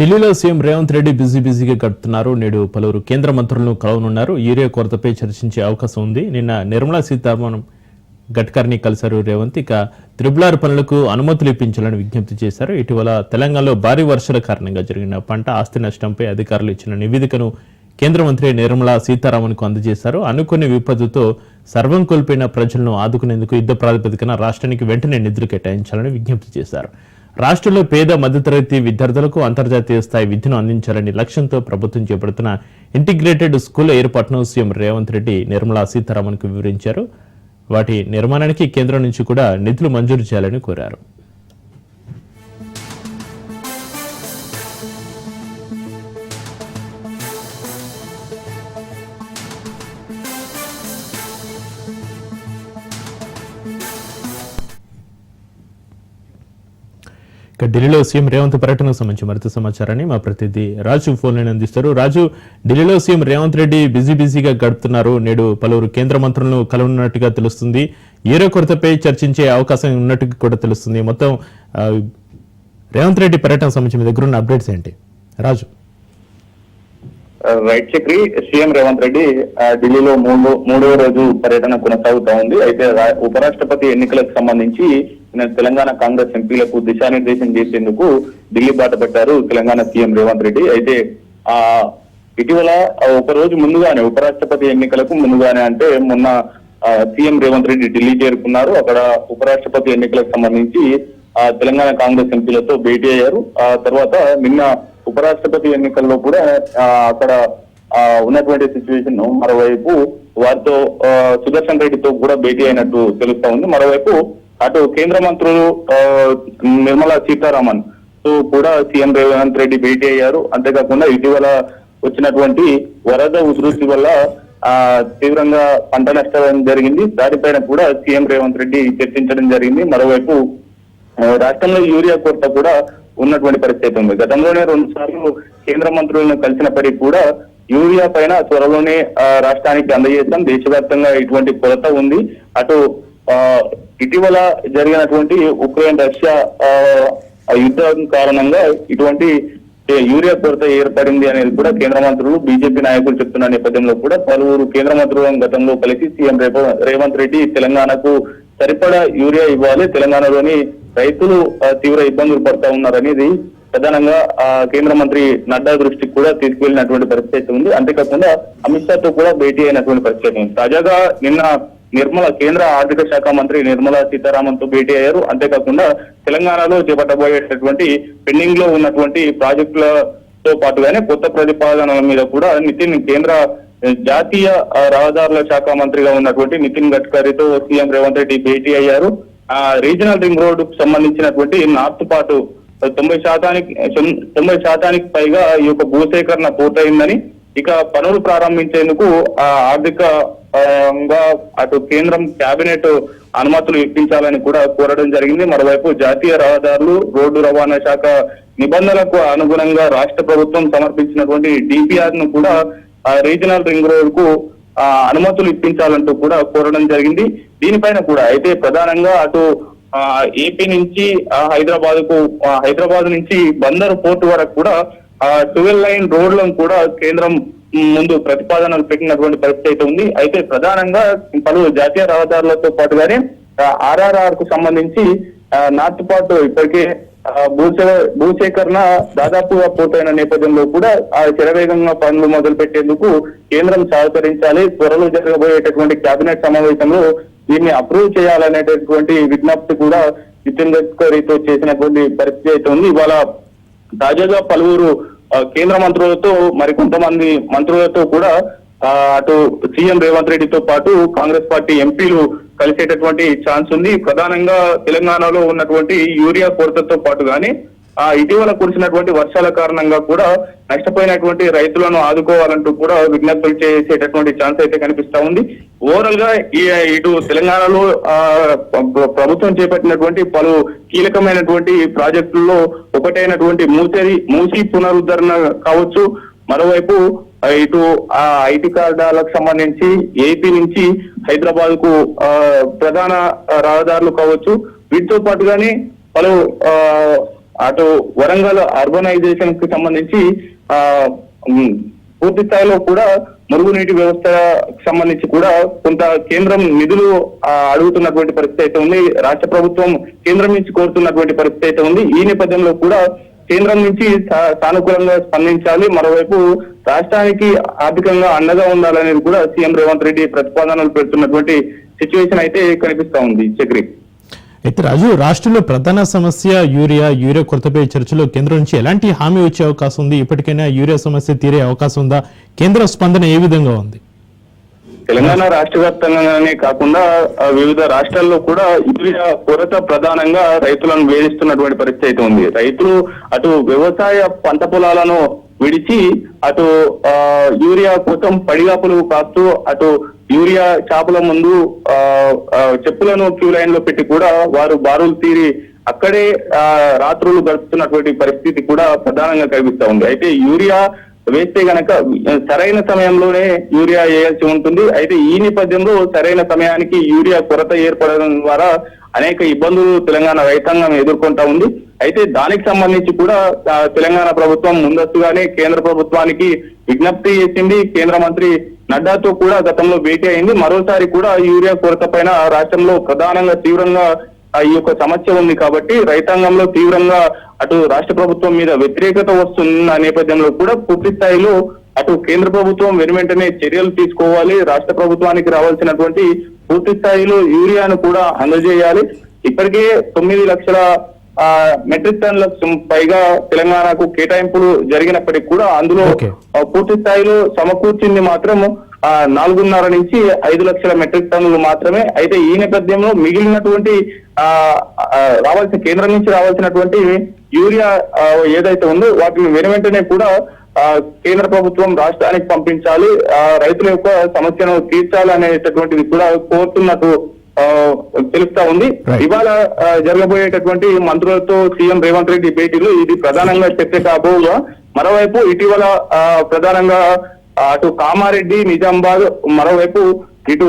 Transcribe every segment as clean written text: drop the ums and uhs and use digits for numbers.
ఢిల్లీలో సీఎం రేవంత్ రెడ్డి బిజీగా గడుపుతున్నారు. నేడు పలువురు కేంద్ర మంత్రులను కలవనున్నారు. యూరియా కొరతపై చర్చించే అవకాశం ఉంది. నిన్న నిర్మలా సీతారామన్ గడ్కర్ని కలిశారు రేవంత్. ఇక త్రిబులార్ పనులకు అనుమతులు ఇప్పించాలని విజ్ఞప్తి చేశారు. ఇటీవల తెలంగాణలో భారీ వర్షాల కారణంగా జరిగిన పంట ఆస్తి నష్టంపై అధికారులు ఇచ్చిన నివేదికను కేంద్ర మంత్రి నిర్మలా సీతారామన్కు అందజేశారు. అనుకోని విపత్తుతో సర్వం కోల్పోయిన ప్రజలను ఆదుకునేందుకు యుద్ధ ప్రాతిపదికన రాష్ట్రానికి వెంటనే నిధులు కేటాయించాలని విజ్ఞప్తి చేశారు. రాష్ట్రంలో పేద మధ్యతరగతి విద్యార్థులకు అంతర్జాతీయ స్థాయి విద్యను అందించాలని లక్ష్యంతో ప్రభుత్వం చేపడుతున్న ఇంటిగ్రేటెడ్ స్కూల్ ఏర్పాటును సీఎం రేవంత్ రెడ్డి నిర్మలా సీతారామన్కు వివరించారు. వాటి నిర్మాణానికి కేంద్రం నుంచి కూడా నిధులు మంజూరు చేయాలని కోరారు. ఢిల్లీలో సీఎం రేవంత్ పర్యటనకు సంబంధించి మరింత సమాచారాన్ని మా ప్రతినిధి రాజు ఫోన్ లైన్ అందిస్తారు. రాజు, ఢిల్లీలో సీఎం రేవంత్ రెడ్డి బిజీగా గడుపుతున్నారు. నేడు పలువురు కేంద్ర మంత్రులను కలవనున్నట్టుగా తెలుస్తుంది. యూరియా కొరతపై చర్చించే అవకాశం ఉన్నట్టుగా కూడా తెలుస్తుంది. మొత్తం రేవంత్ రెడ్డి పర్యటన సంబంధించి మీ దగ్గర ఉన్న అప్డేట్స్ ఏంటి రాజు? రైట్ చక్రి, సీఎం రేవంత్ రెడ్డి ఢిల్లీలో మూడవ రోజు పర్యటన కొనసాగుతా ఉంది. అయితే ఉపరాష్ట్రపతి ఎన్నికలకు సంబంధించి తెలంగాణ కాంగ్రెస్ ఎంపీలకు దిశానిర్దేశం చేసేందుకు ఢిల్లీ బాట పట్టారు తెలంగాణ సీఎం రేవంత్ రెడ్డి. అయితే ఇటీవల ఒక రోజు ముందుగానే ఉపరాష్ట్రపతి ఎన్నికలకు ముందుగానే అంటే మొన్న సీఎం రేవంత్ రెడ్డి ఢిల్లీ చేరుకున్నారు. అక్కడ ఉపరాష్ట్రపతి ఎన్నికలకు సంబంధించి తెలంగాణ కాంగ్రెస్ ఎంపీలతో భేటీ అయ్యారు. ఆ తర్వాత నిన్న ఉపరాష్ట్రపతి ఎన్నికల్లో కూడా అక్కడ ఉన్నటువంటి సిచ్యువేషన్ మరోవైపు వారితో సుదర్శన్ రెడ్డితో కూడా భేటీ అయినట్టు తెలుస్తా ఉంది. మరోవైపు అటు కేంద్ర మంత్రులు నిర్మలా సీతారామన్ తో కూడా సీఎం రేవంత్ రెడ్డి భేటీ అయ్యారు. అంతేకాకుండా ఇటీవల వచ్చినటువంటి వరద ఉధృతి వల్ల తీవ్రంగా పంట నష్టం జరిగింది. దానిపైన కూడా సీఎం రేవంత్ రెడ్డి చర్చించడం జరిగింది. మరోవైపు రాష్ట్రంలో యూరియా కొరత కూడా ఉన్నటువంటి పరిస్థితి ఉంది. గతంలోనే 2 సార్లు కేంద్ర మంత్రులను కలిసినప్పటికీ కూడా యూరియా పైన త్వరలోనే రాష్ట్రానికి అందజేస్తాం, దేశవ్యాప్తంగా ఇటువంటి కొరత ఉంది. అటు ఇటీవల జరిగినటువంటి ఉక్రెయిన్ రష్యా యుద్ధం కారణంగా ఇటువంటి యూరియా కొరత ఏర్పడింది అనేది కూడా కేంద్ర మంత్రులు బీజేపీ నాయకులు చెప్తున్న నేపథ్యంలో కూడా పలువురు కేంద్ర మంత్రులను గతంలో కలిసి సీఎం రేవంత్ రెడ్డి తెలంగాణకు సరిపడా యూరియా ఇవ్వాలి, తెలంగాణలోని రైతులు తీవ్ర ఇబ్బందులు పడతా ఉన్నారనేది ప్రధానంగా కేంద్ర మంత్రి నడ్డా దృష్టికి కూడా తీసుకువెళ్ళినటువంటి పరిస్థితి ఉంది. అంతేకాకుండా అమిత్ షాతో కూడా భేటీ అయినటువంటి పరిస్థితి ఉంది. తాజాగా నిన్న కేంద్ర ఆర్థిక శాఖ మంత్రి నిర్మలా సీతారామన్ తో భేటీ అయ్యారు. అంతేకాకుండా తెలంగాణలో చేపట్టబోయేటటువంటి పెండింగ్ లో ఉన్నటువంటి ప్రాజెక్టులతో పాటుగానే కొత్త ప్రతిపాదనల మీద కూడా కేంద్ర జాతీయ రహదారుల శాఖ మంత్రిగా ఉన్నటువంటి నితిన్ గడ్కరీతో సీఎం రేవంత్ రెడ్డి భేటీ అయ్యారు. రీజనల్ రింగ్ రోడ్డు కు సంబంధించినటువంటి నార్త్ పాటు 90% పైగా ఈ యొక్క భూసేకరణ పూర్తయిందని, ఇక పనులు ప్రారంభించేందుకు ఆర్థికంగా అటు కేంద్రం కేబినెట్ అనుమతులు ఇప్పించాలని కూడా కోరడం జరిగింది. మరోవైపు జాతీయ రహదారులు రోడ్డు రవాణా శాఖ నిబంధనలకు అనుగుణంగా రాష్ట్ర ప్రభుత్వం సమర్పించినటువంటి డిపిఆర్ ను కూడా రీజనల్ రింగ్ రోడ్ కు అనుమతులు ఇప్పించాలంటూ కూడా కోరడం జరిగింది. దీనిపైన కూడా అయితే ప్రధానంగా అటు ఏపీ నుంచి హైదరాబాద్ నుంచి బందరు పోర్టు వరకు కూడా 12 లైన్ రోడ్లను కూడా కేంద్రం ముందు ప్రతిపాదనలు పెట్టినటువంటి పరిస్థితి అయితే ఉంది. అయితే ప్రధానంగా పలు జాతీయ రహదారులతో పాటుగానే ఆర్ఆర్ఆర్ కు సంబంధించి నార్త్ పార్ట్ ఇప్పటికే భూసేకరణ దాదాపుగా పూర్తయిన నేపథ్యంలో కూడా శరవేగంగా పనులు మొదలు పెట్టేందుకు కేంద్రం సహకరించాలి, త్వరలో జరగబోయేటటువంటి కేబినెట్ సమావేశంలో దీన్ని అప్రూవ్ చేయాలనేటటువంటి విజ్ఞప్తి కూడా నితిన్ గడ్కరీతో చేసినటువంటి పరిస్థితి అయితే ఉంది. ఇవాళ తాజాగా పలువురు కేంద్ర మంత్రులతో మరికొంతమంది మంత్రులతో కూడా అటు సీఎం రేవంత్ రెడ్డితో పాటు కాంగ్రెస్ పార్టీ ఎంపీలు కలిసేటటువంటి ఛాన్స్ ఉంది. ప్రధానంగా తెలంగాణలో ఉన్నటువంటి యూరియా కొరతతో పాటుగానే ఇటీవల కురిసినటువంటి వర్షాల కారణంగా కూడా నష్టపోయినటువంటి రైతులను ఆదుకోవాలంటూ కూడా విజ్ఞప్తులు చేసేటటువంటి ఛాన్స్ అయితే కనిపిస్తా ఉంది. ఓవరాల్ గా ఇటు తెలంగాణలో ప్రభుత్వం చేపట్టినటువంటి పలు కీలకమైనటువంటి ప్రాజెక్టుల్లో ఒకటైనటువంటి మూసీ పునరుద్ధరణ కావచ్చు, మరోవైపు ఇటు ఐటీ కార్డాలకు సంబంధించి ఏపీ నుంచి హైదరాబాద్ కు ప్రధాన రహదారులు కావచ్చు, వీటితో పాటుగానే పలు అటు వరంగల్ అర్బనైజేషన్ కి సంబంధించి పూర్తి స్థాయిలో కూడా మురుగునీటి వ్యవస్థకు సంబంధించి కూడా కొంత కేంద్రం నిధులు అడుగుతున్నటువంటి పరిస్థితి అయితే ఉంది. రాష్ట్ర ప్రభుత్వం కేంద్రం నుంచి కోరుతున్నటువంటి పరిస్థితి అయితే ఉంది. ఈ నేపథ్యంలో కూడా కేంద్రం నుంచి సానుకూలంగా స్పందించాలి, మరోవైపు రాష్ట్రానికి ఆర్థికంగా అండగా ఉండాలనేది కూడా సీఎం రేవంత్ రెడ్డి ప్రతిపాదనలు పెడుతున్నటువంటి సిచ్యువేషన్ అయితే కనిపిస్తా ఉంది. చక్రి, అయితే రాజు, రాష్ట్రంలో ప్రధాన సమస్య యూరియా కొరతపై చర్చలో కేంద్రం నుంచి ఎలాంటి హామీ వచ్చే అవకాశం ఉంది? ఇప్పటికైనా యూరియా సమస్య తీరే అవకాశం ఉందా? కేంద్ర స్పందన ఏ విధంగా ఉంది? తెలంగాణ రాష్ట్ర వ్యాప్తంగానే కాకుండా వివిధ రాష్ట్రాల్లో కూడా యూరియా కొరత ప్రధానంగా రైతులను వేధిస్తున్నటువంటి పరిస్థితి అయితే ఉంది. రైతులు అటు వ్యవసాయ పంట పొలాలను విడిచి అటు యూరియా కోసం పడిగాపులు కాస్తూ అటు యూరియా షాపుల ముందు చెప్పులను క్యూ లైన్ లో పెట్టి కూడా వారు బారులు తీరి అక్కడే రాత్రులు గడుపుతున్నటువంటి పరిస్థితి కూడా ప్రధానంగా కనిపిస్తా ఉంది. అయితే యూరియా వేస్తే గనక సరైన సమయంలోనే యూరియా వేయాల్సి ఉంటుంది. అయితే ఈ నేపథ్యంలో సరైన సమయానికి యూరియా కొరత ఏర్పడడం ద్వారా అనేక ఇబ్బందులు తెలంగాణ రైతాంగం ఎదుర్కొంటా ఉంది. అయితే దానికి సంబంధించి కూడా తెలంగాణ ప్రభుత్వం ముందస్తుగానే కేంద్ర ప్రభుత్వానికి విజ్ఞప్తి చేసింది. కేంద్ర మంత్రి నడ్డాతో కూడా గతంలో భేటీ అయింది. మరోసారి కూడా యూరియా కొరత పైన రాష్ట్రంలో ప్రధానంగా తీవ్రంగా ఈ యొక్క సమస్య ఉంది కాబట్టి రైతాంగంలో తీవ్రంగా అటు రాష్ట్ర ప్రభుత్వం మీద వ్యతిరేకత వస్తున్న నేపథ్యంలో కూడా పూర్తి స్థాయిలో అటు కేంద్ర ప్రభుత్వం వెనువెంటనే చర్యలు తీసుకోవాలి, రాష్ట్ర ప్రభుత్వానికి రావాల్సినటువంటి పూర్తి స్థాయిలో యూరియాను కూడా అందజేయాలి. ఇప్పటికే 9 లక్షల మెట్రిక్ టన్లకు పైగా తెలంగాణకు కేటాయింపులు జరిగినప్పటికీ కూడా అందులో పూర్తి స్థాయిలో సమకూర్చింది మాత్రం 4.5 నుంచి 5 లక్షల మెట్రిక్ టన్నులు మాత్రమే. అయితే ఈ నేపథ్యంలో మిగిలినటువంటి కేంద్రం నుంచి రావాల్సినటువంటి యూరియా ఏదైతే ఉందో వాటిని వెనువెంటనే కూడా కేంద్ర ప్రభుత్వం రాష్ట్రానికి పంపించాలి, రైతుల యొక్క సమస్యను తీర్చాలి అనేటటువంటిది కూడా కోరుతున్నట్టు తెలుస్తా ఉంది. ఇవాళ జరగబోయేటటువంటి మంత్రులతో సీఎం రేవంత్ రెడ్డి భేటీలో ఇది ప్రధానంగా చర్చ కాబోగా, మరోవైపు ఇటీవల ప్రధానంగా అటు కామారెడ్డి, నిజామాబాద్, మరోవైపు ఇటు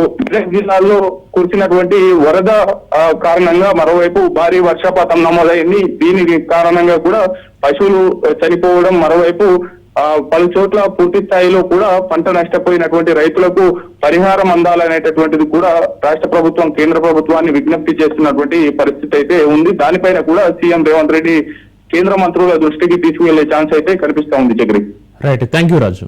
జిల్లాల్లో కురిసినటువంటి వరద కారణంగా మరోవైపు భారీ వర్షపాతం నమోదైంది. దీని కారణంగా కూడా పశువులు చనిపోవడం, మరోవైపు పలు చోట్ల పూర్తి స్థాయిలో కూడా పంట నష్టపోయినటువంటి రైతులకు పరిహారం అందాలనేటటువంటిది కూడా రాష్ట్ర ప్రభుత్వం కేంద్ర ప్రభుత్వాన్ని విజ్ఞప్తి చేస్తున్నటువంటి పరిస్థితి అయితే ఉంది. దానిపైన కూడా సీఎం రేవంత్ రెడ్డి కేంద్ర మంత్రుల దృష్టికి తీసుకువెళ్లే ఛాన్స్ అయితే కనిపిస్తా ఉంది. Chakri, right, thank you Raju.